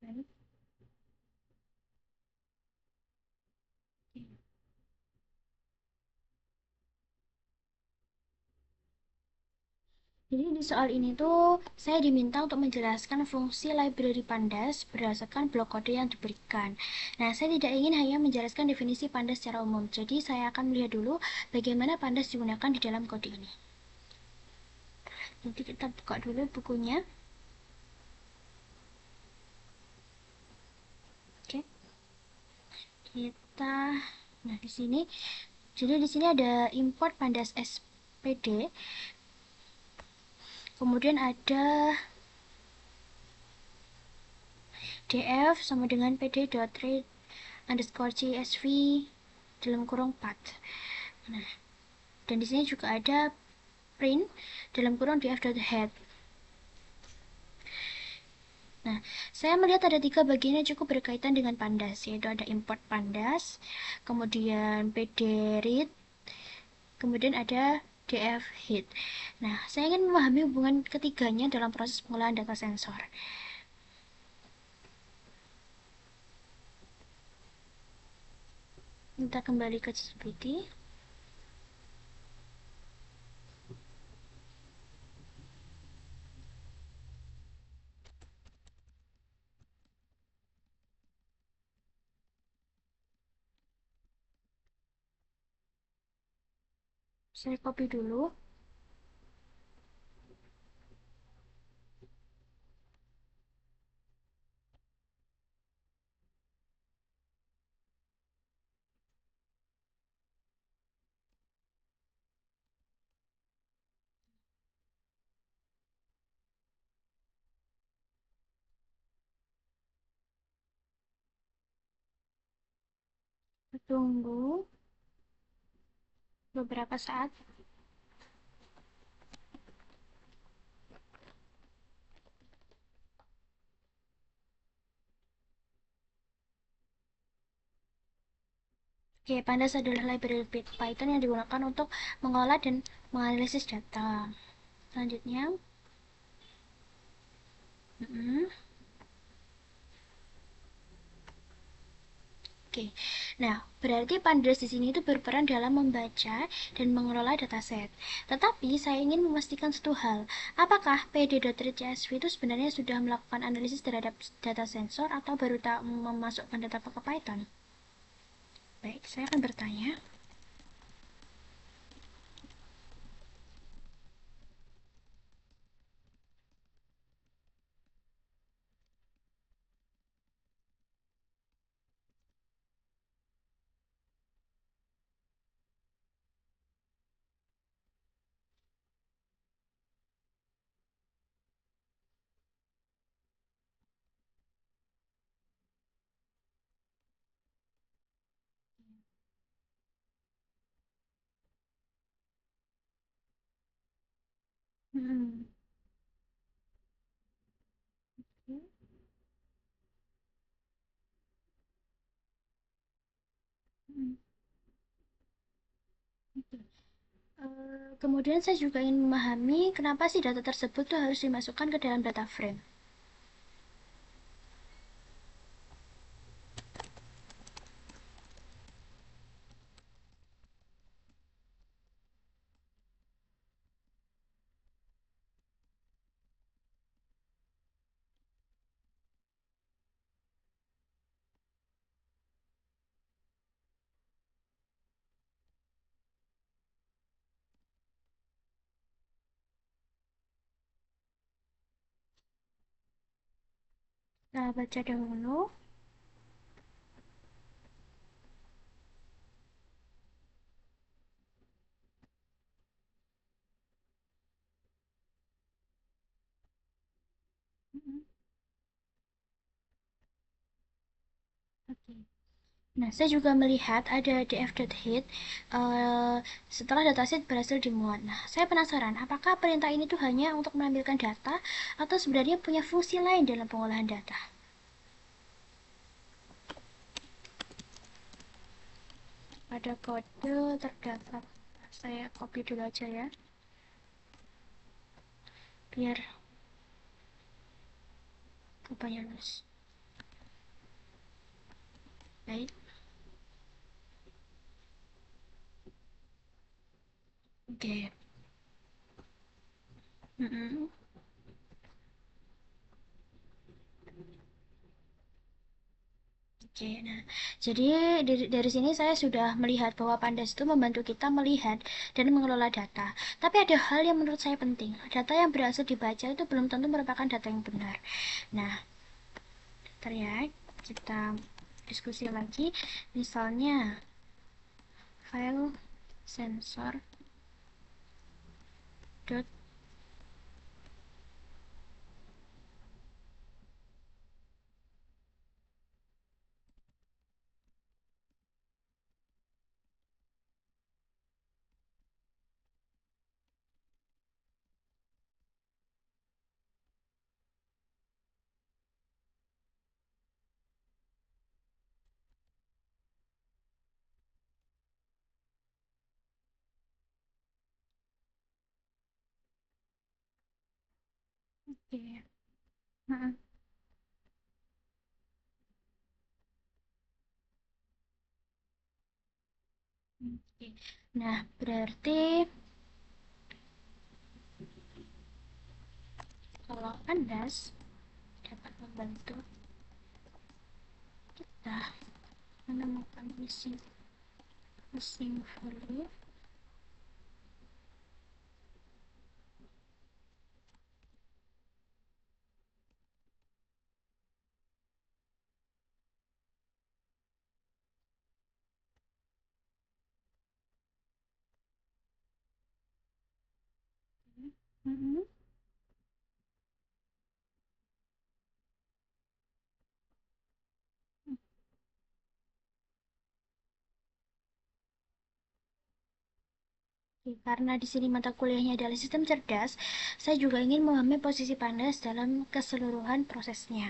Baik. Jadi di soal ini tuh saya diminta untuk menjelaskan fungsi library Pandas berdasarkan blok kode yang diberikan. Nah, saya tidak ingin hanya menjelaskan definisi Pandas secara umum. Jadi saya akan melihat dulu bagaimana Pandas digunakan di dalam kode ini. Jadi kita buka dulu bukunya. Oke. Kita Nah, di sini jadi di sini ada import Pandas SPD. Kemudian ada df sama dengan pd.read underscore csv dalam kurung 4. Nah, dan di sini juga ada print dalam kurung df.head. Nah, saya melihat ada 3 bagian yang cukup berkaitan dengan Pandas, yaitu ada import Pandas, kemudian pd.read, kemudian ada df.head. Nah, saya ingin memahami hubungan ketiganya dalam proses pengolahan data sensor. Kita kembali ke GPT. Saya copy dulu. Tunggu beberapa saat. Oke, Pandas adalah library Python yang digunakan untuk mengolah dan menganalisis data. Selanjutnya, oke. Nah, berarti Pandas di sini itu berperan dalam membaca dan mengelola dataset. Tetapi saya ingin memastikan satu hal. Apakah pd.read.csv itu sebenarnya sudah melakukan analisis terhadap data sensor atau baru tak memasukkan data ke Python? Baik, saya akan bertanya. Hmm. Hmm. Oke. Kemudian saya juga ingin memahami kenapa sih data tersebut tuh harus dimasukkan ke dalam data frame. Kita baca dahulu. Oke. Nah, saya juga melihat ada df.hit setelah dataset berhasil dimuat. Nah, saya penasaran, apakah perintah ini tuh hanya untuk menampilkan data atau sebenarnya punya fungsi lain dalam pengolahan data? Pada kode terdapat. Saya copy dulu aja ya, biar kebanyakan nulis. Baik. Oke. Mm-mm. Oke, nah, jadi dari sini saya sudah melihat bahwa Pandas itu membantu kita melihat dan mengelola data. Tapi ada hal yang menurut saya penting. Data yang berhasil dibaca itu belum tentu merupakan data yang benar. Nah, bentar ya, kita diskusi lagi. Misalnya, file sensor dot. Oke. Nah, oke. Nah, berarti kalau Pandas dapat membantu kita menemukan missing value. Mm-hmm. Oke, karena di sini mata kuliahnya adalah sistem cerdas, saya juga ingin memahami posisi Pandas dalam keseluruhan prosesnya.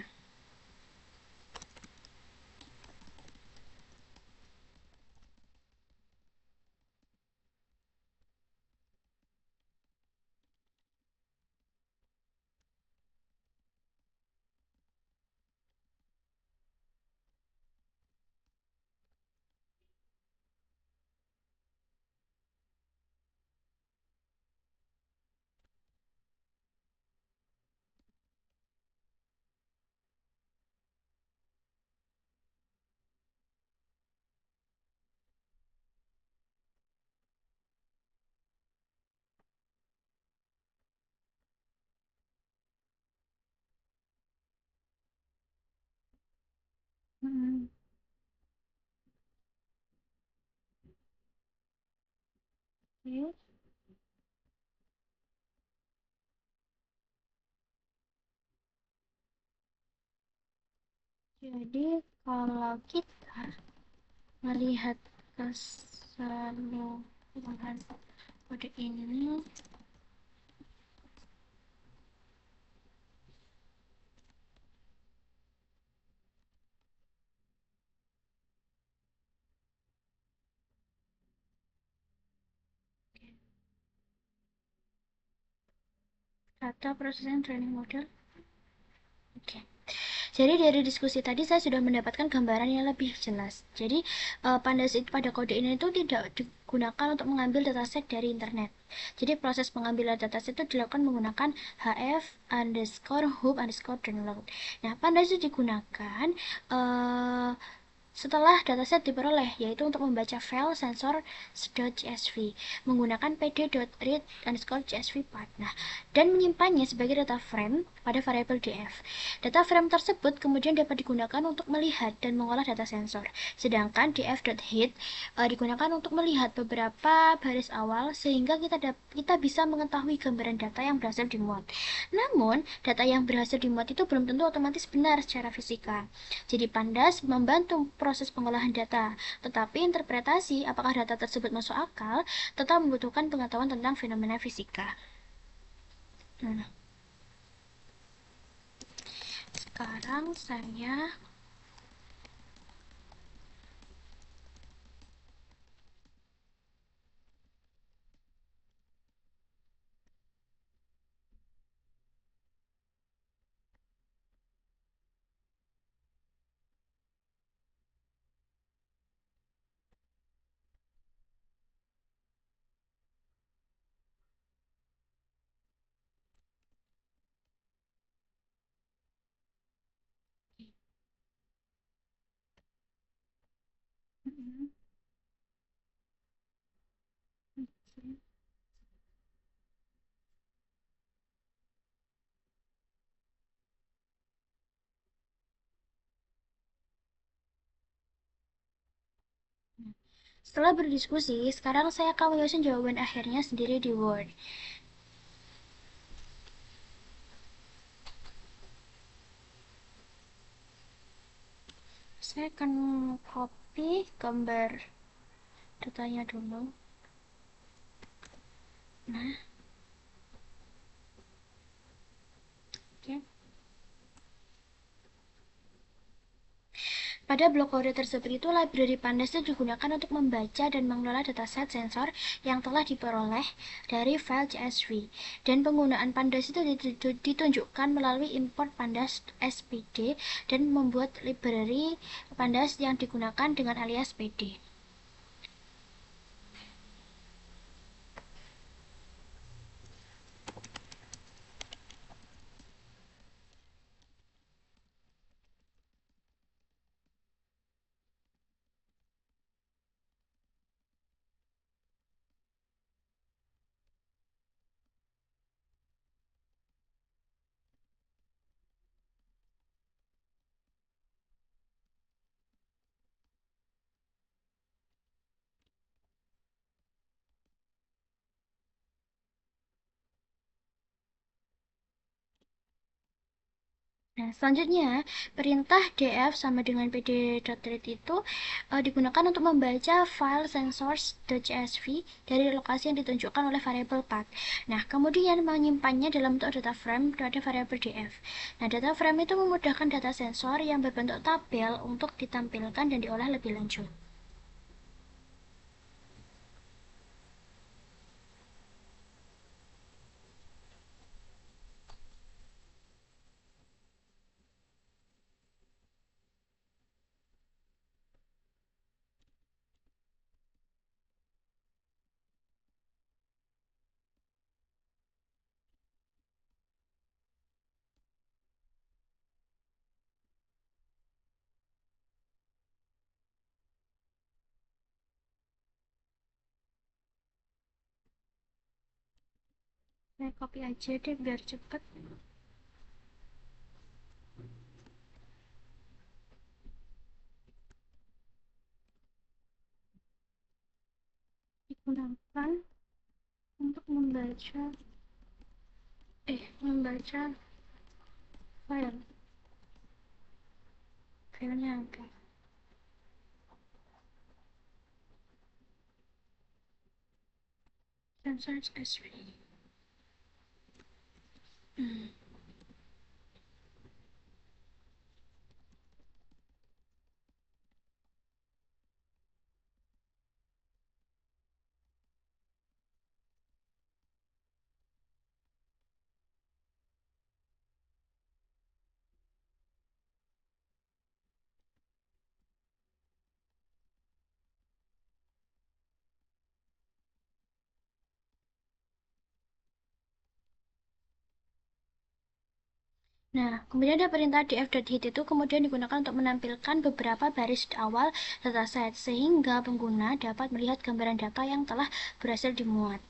Hmm, oke. Jadi kalau kita melihat keseluruhan kode ini, kata processing training model. Oke. Jadi dari diskusi tadi saya sudah mendapatkan gambaran yang lebih jelas. Jadi Pandas itu pada kode ini itu tidak digunakan untuk mengambil dataset dari internet. Jadi proses pengambilan dataset itu dilakukan menggunakan hf underscore hub underscore download. Nah, Pandas itu digunakan uh, setelah dataset diperoleh, yaitu untuk membaca file sensor.csv menggunakan pd.read_csv path. Nah, dan menyimpannya sebagai data frame pada variabel df. Data frame tersebut kemudian dapat digunakan untuk melihat dan mengolah data sensor. Sedangkan df.hit digunakan untuk melihat beberapa baris awal sehingga kita bisa mengetahui gambaran data yang berhasil dimuat. Namun, data yang berhasil dimuat itu belum tentu otomatis benar secara fisika. Jadi Pandas membantu proses pengolahan data, tetapi interpretasi apakah data tersebut masuk akal tetap membutuhkan pengetahuan tentang fenomena fisika. Nah, sekarang saya setelah berdiskusi, sekarang saya akan menyusun jawaban akhirnya sendiri di Word. Saya akan copy gambar datanya dulu. Nah, oke. Pada blok kode tersebut itu, library Pandas itu digunakan untuk membaca dan mengelola dataset sensor yang telah diperoleh dari file CSV. Dan penggunaan Pandas itu ditunjukkan melalui import pandas spd dan membuat library Pandas yang digunakan dengan alias pd. Nah, selanjutnya, perintah df sama dengan pd.read itu digunakan untuk membaca file sensors.csv dari lokasi yang ditunjukkan oleh variabel path. Nah, kemudian menyimpannya dalam bentuk data frame pada variabel df. Nah, data frame itu memudahkan data sensor yang berbentuk tabel untuk ditampilkan dan diolah lebih lanjut. Saya copy aja deh biar cepet. Digunakan untuk membaca file filenya apa? Sensors SV. Nah, kemudian ada perintah df.hit itu kemudian digunakan untuk menampilkan beberapa baris di awal dataset, sehingga pengguna dapat melihat gambaran data yang telah berhasil dimuat.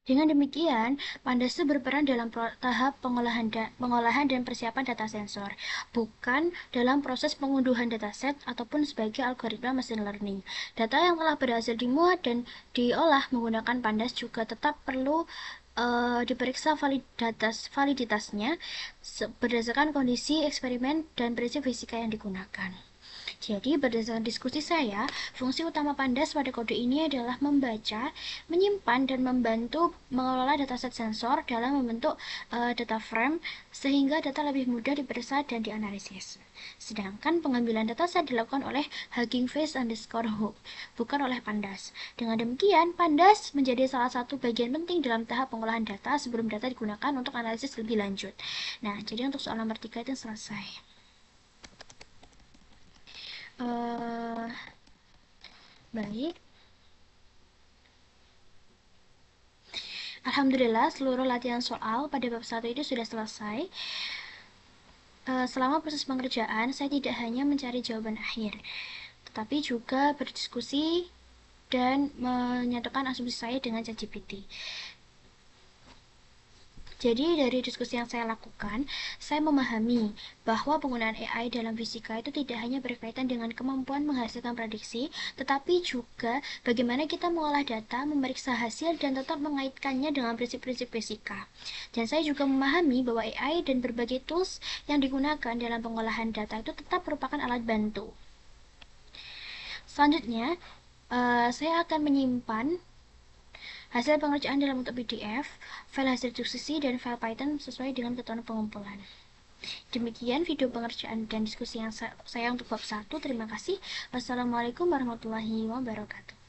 Dengan demikian, Pandas itu berperan dalam tahap pengolahan dan persiapan data sensor, bukan dalam proses pengunduhan dataset ataupun sebagai algoritma machine learning. Data yang telah berhasil dimuat dan diolah menggunakan Pandas juga tetap perlu diperiksa validitasnya berdasarkan kondisi eksperimen dan prinsip fisika yang digunakan. Jadi, berdasarkan diskusi saya, fungsi utama Pandas pada kode ini adalah membaca, menyimpan, dan membantu mengelola dataset sensor dalam membentuk data frame sehingga data lebih mudah diperiksa dan dianalisis. Sedangkan pengambilan dataset dilakukan oleh Hugging Face underscore Hook, bukan oleh Pandas. Dengan demikian, Pandas menjadi salah satu bagian penting dalam tahap pengolahan data sebelum data digunakan untuk analisis lebih lanjut. Nah, jadi untuk soal nomor 3 itu selesai. Uh, Baik, alhamdulillah seluruh latihan soal pada bab 1 itu sudah selesai. Selama proses pengerjaan, saya tidak hanya mencari jawaban akhir, tetapi juga berdiskusi dan menyatukan asumsi saya dengan ChatGPT. Jadi dari diskusi yang saya lakukan, saya memahami bahwa penggunaan AI dalam fisika itu tidak hanya berkaitan dengan kemampuan menghasilkan prediksi, tetapi juga bagaimana kita mengolah data, memeriksa hasil, dan tetap mengaitkannya dengan prinsip-prinsip fisika. Dan saya juga memahami bahwa AI dan berbagai tools yang digunakan dalam pengolahan data itu tetap merupakan alat bantu. Selanjutnya, saya akan menyimpan hasil pengerjaan dalam bentuk PDF, file hasil diskusi, dan file Python sesuai dengan ketentuan pengumpulan. Demikian video pengerjaan dan diskusi yang saya untuk bab 1. Terima kasih. Wassalamualaikum warahmatullahi wabarakatuh.